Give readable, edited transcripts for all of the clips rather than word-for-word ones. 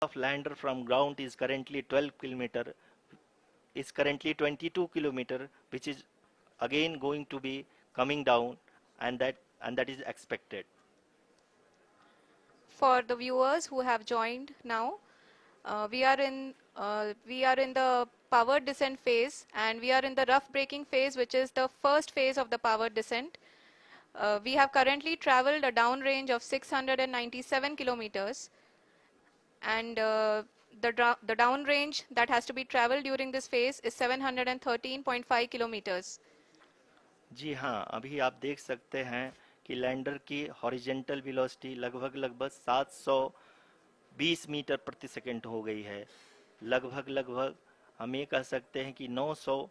of lander from ground is currently 12 kilometer, is currently 22 kilometer, which is again going to be coming down, and that is expected. For the viewers who have joined now, we are in the powered descent phase, and we are in the rough braking phase, which is the first phase of the powered descent. We have currently traveled a downrange of 697 kilometers, and the downrange that has to be traveled during this phase is 713.5 kilometers. जी हाँ, अभी आप देख सकते हैं कि lander की horizontal velocity लगभग लगभग 720 मीटर प्रति सेकंड हो गई है। लगभग लगभग हम ये कह सकते हैं कि 900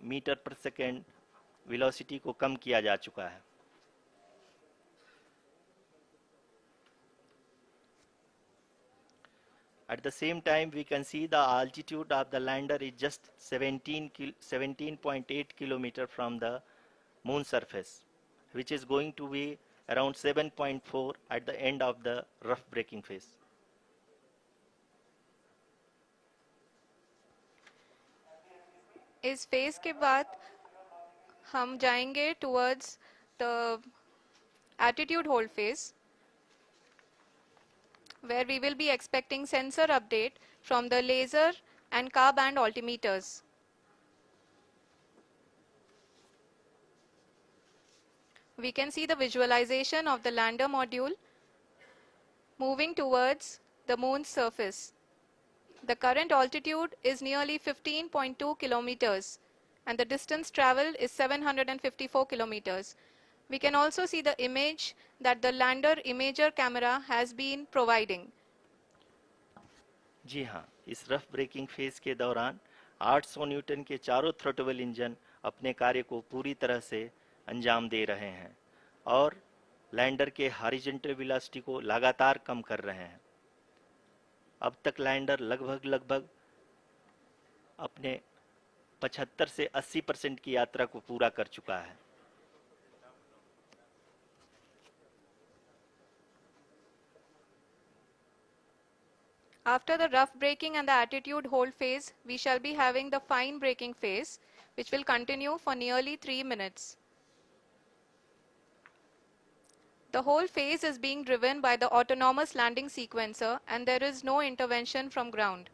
मीटर प्रति सेकंड वेलोसिटी को कम किया जा चुका है। At the same time, we can see the altitude of the lander is just 17.8 kilometer from the moon surface, which is going to be around 7.4 at the end of the rough braking phase. इस phase के बाद हम जाएंगे towards the attitude hold phase, where we will be expecting sensor update from the laser and car band altimeters. We can see the visualization of the lander module moving towards the moon's surface. The current altitude is nearly 15.2 kilometers, and the distance traveled is 754 kilometers. We can also see the image that the lander imager camera has been providing. जी हाँ, इस rough breaking phase के दौरान 800 Newton के चारों throttle engine अपने कार्य को पूरी तरह से अंजाम दे रहे हैं और लैंडर के हॉरिजॉन्टल वेलोसिटी को लगातार कम कर रहे हैं। अब तक लैंडर लगभग लगभग अपने 75 से 80% की यात्रा को पूरा कर चुका है। After the rough braking and the attitude hold phase, we shall be having the fine braking phase, which will continue for nearly 3 minutes. The whole phase is being driven by the autonomous landing sequencer, and there is no intervention from ground.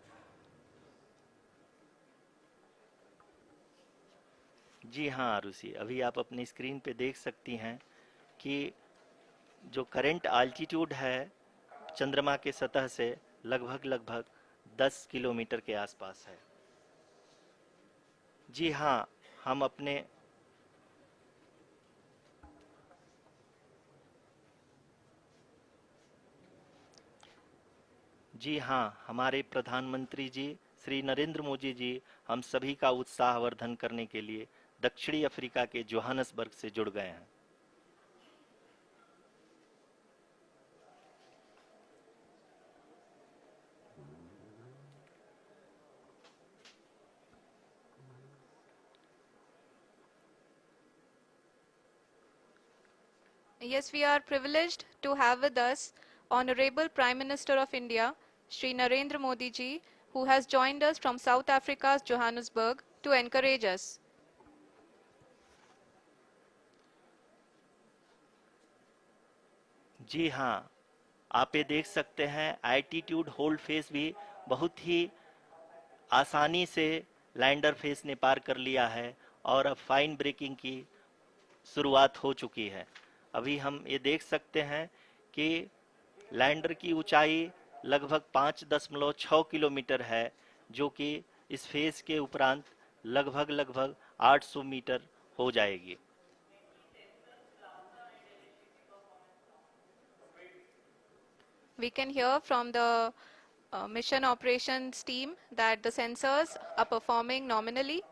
जी हाँ आरुषि, अभी आप अपनी screen पे देख सकती हैं कि जो करंट आल्टीट्यूड है चंद्रमा के सतह से लगभग लगभग 10 किलोमीटर के आसपास है। जी हाँ, हम अपने जी हाँ, हमारे प्रधानमंत्री जी श्री नरेंद्र मोदी जी हम सभी का उत्साहवर्धन करने के लिए दक्षिणी अफ्रीका के जोहानसबर्ग से जुड़ गए हैं। Yes, we are privileged to have with us Honorable Prime Minister of India, Shri Narendra Modi ji, who has joined us from South Africa's Johannesburg to encourage us. जी हाँ, आप ये देख सकते हैं एल्टीट्यूड होल्ड फेस भी बहुत ही आसानी से लैंडर फेस ने पार कर लिया है और अब फाइन ब्रेकिंग की शुरुआत हो चुकी है। अभी हम ये देख सकते हैं कि लैंडर की ऊंचाई लगभग 5.6 किलोमीटर है, जो कि इस फेज के उपरांत लगभग लगभग 800 मीटर हो जाएगी। We can hear from the mission operations team that the sensors are performing nominally,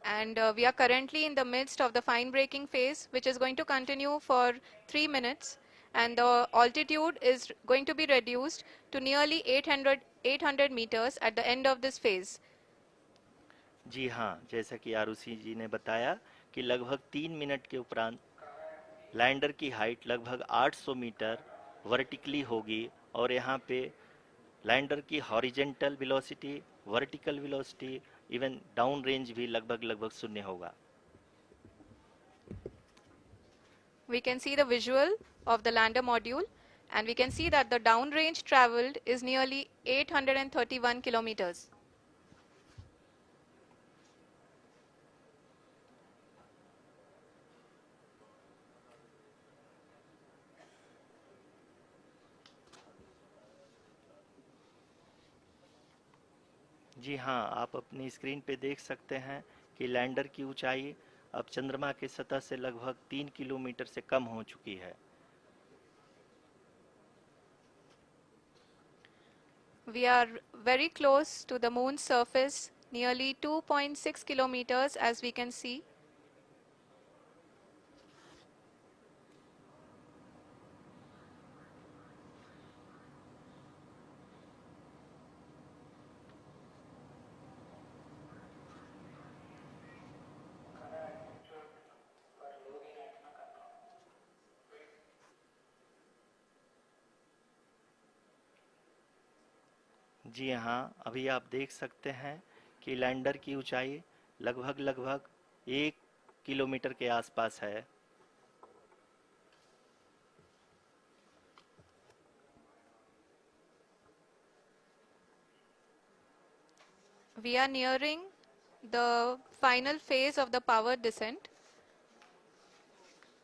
and we are currently in the midst of the fine braking phase, which is going to continue for 3 minutes, and the altitude is going to be reduced to nearly 800 meters at the end of this phase. जी हाँ, जैसा कि आरुषि जी ने बताया कि लगभग 3 minute के उपरांत lander की हाइट लगभग 800 मीटर वर्टिकली होगी और यहाँ पे लैंडर की horizontal velocity, vertical velocity, even down range भी लगभग लगभग शून्य होगा। We can see the visual of the lander module, and we can see that the downrange traveled is nearly 831 kilometers. जी हाँ, आप अपनी स्क्रीन पे देख सकते हैं कि लैंडर की ऊंचाई अब चंद्रमा की सतह से लगभग 3 किलोमीटर से कम हो चुकी है। We are very close to the moon's surface, nearly 2.6 kilometers, as we can see. जी हाँ, अभी आप देख सकते हैं कि लैंडर की ऊंचाई लगभग लगभग 1 किलोमीटर के आसपास है। We are nearing the final phase of the power descent,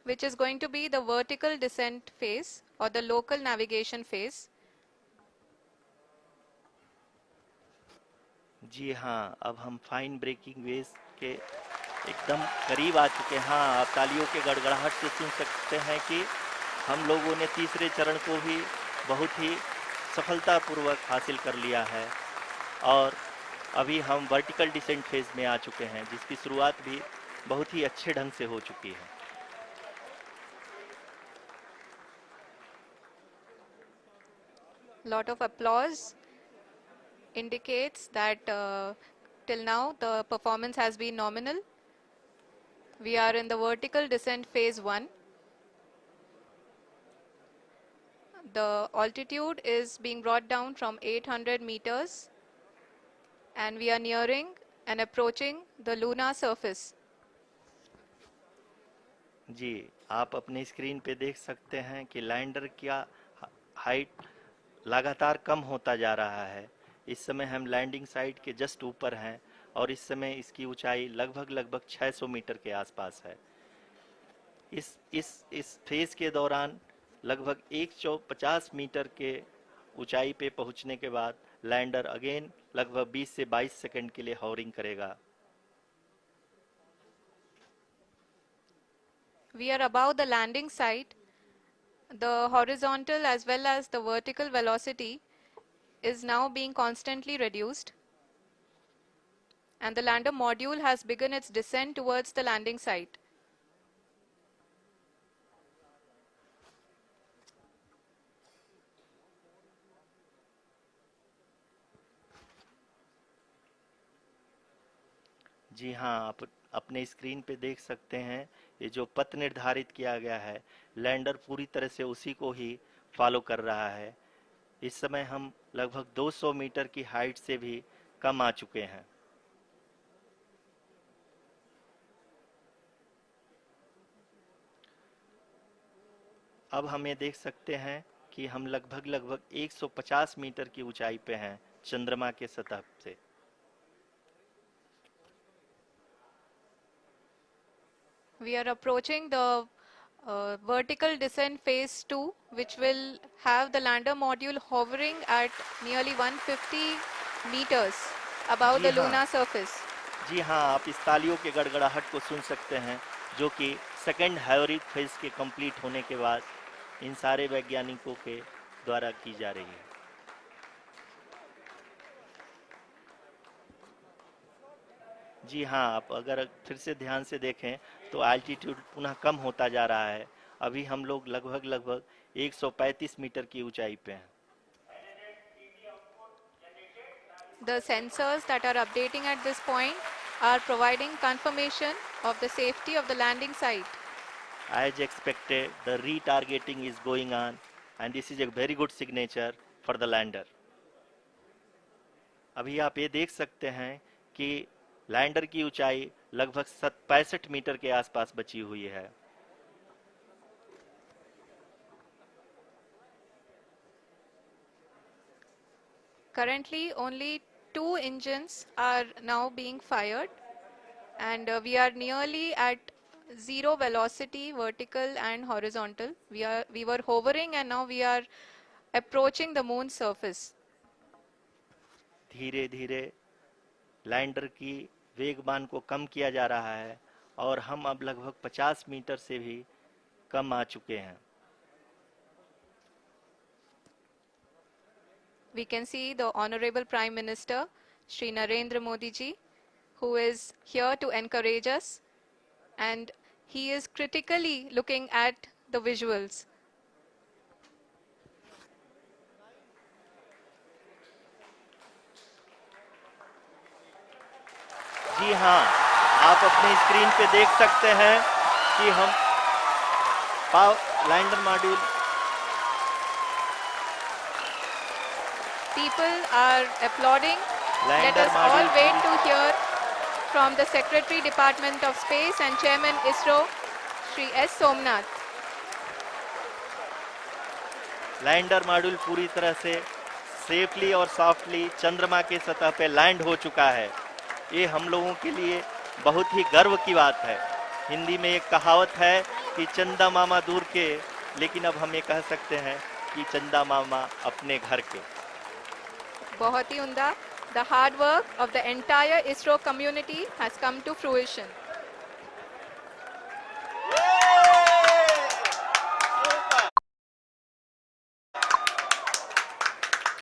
which is going to be the vertical descent phase or the local navigation phase. जी हाँ, अब हम फाइन ब्रेकिंग वेव्स के एकदम करीब आ चुके हैं। हाँ, आप तालियों के गड़गड़ाहट से सुन सकते हैं कि हम लोगों ने तीसरे चरण को भी बहुत ही सफलतापूर्वक हासिल कर लिया है और अभी हम वर्टिकल डिसेंट फेज में आ चुके हैं, जिसकी शुरुआत भी बहुत ही अच्छे ढंग से हो चुकी है। Lot of applause indicates that till now the performance has been nominal. We are in the vertical descent phase 1. The altitude is being brought down from 800 meters, and we are nearing and approaching the lunar surface. जी, आप अपनी screen पे देख सकते हैं कि lander का height लगातार कम होता जा रहा है। इस समय हम लैंडिंग साइट के जस्ट ऊपर हैं और इस समय इसकी ऊंचाई लगभग लगभग 600 मीटर के आसपास है। इस फेज के दौरान लगभग 150 मीटर के ऊंचाई पे पहुंचने के बाद लैंडर अगेन लगभग 20 से 22 सेकंड के लिए हॉवरिंग करेगा। We are above the landing site. The horizontal as well as the vertical velocity is now being constantly reduced, and the lander module has begun its descent towards the landing site. जी हाँ, आप अपने screen पे देख सकते हैं ये जो पथ निर्धारित किया गया है, लैंडर पूरी तरह से उसी को ही फॉलो कर रहा है। इस समय हम लगभग 200 मीटर की हाइट से भी कम आ चुके हैं। अब हम ये देख सकते हैं कि हम लगभग लगभग 150 मीटर की ऊंचाई पे हैं चंद्रमा के सतह से। We are approaching the vertical descent phase 2, which will have the lander module hovering at nearly 150 meters above ji the हाँ, lunar surface. जी हाँ, आप इस तालियों के गड़गड़ाहट को सुन सकते हैं, जो कि सेकंड हाइब्रिड फेज के कंप्लीट होने के बाद इन सारे वैज्ञानिकों के द्वारा की जा रही है। जी हाँ, आप अगर फिर से ध्यान से देखें तो एल्टीट्यूड पुनः कम होता जा रहा है। अभी हम लोग लगभग लगभग 135 मीटर की ऊंचाई पे हैं। The sensors that are updating at this point are providing confirmation of the safety of the landing site. As expected, the retargeting is going on, and this is a very good signature for the lander. अभी आप ये देख सकते हैं कि lander की ऊंचाई लगभग 65 मीटर के आसपास बची हुई है। Currently, only 2 engines are now being fired, and we are nearly at zero velocity, vertical and horizontal. We were hovering, and now we are approaching the moon's surface. धीरे धीरे लैंडर की वेगमान को कम किया जा रहा है और हम अब लगभग 50 मीटर से भी कम आ चुके हैं। We can see the Honorable Prime Minister, Shri Narendra Modi ji, who is here to encourage us, and he is critically looking at the visuals. जी हाँ, आप अपनी स्क्रीन पे देख सकते हैं कि हम lander module People are applauding. Let lander us all module wait to hear from the Secretary Department of Space and Chairman ISRO, Shri S. Somnath. Lander module पूरी तरह से सेफली और सॉफ्टली चंद्रमा के सतह पे लैंड हो चुका है। ये हम लोगों के लिए बहुत ही गर्व की बात है। हिंदी में एक कहावत है कि चंदा मामा दूर के, लेकिन अब हम ये कह सकते हैं कि चंदा मामा अपने घर के। बहुत ही उम्दा. The hard work of the entire ISRO community has come to fruition.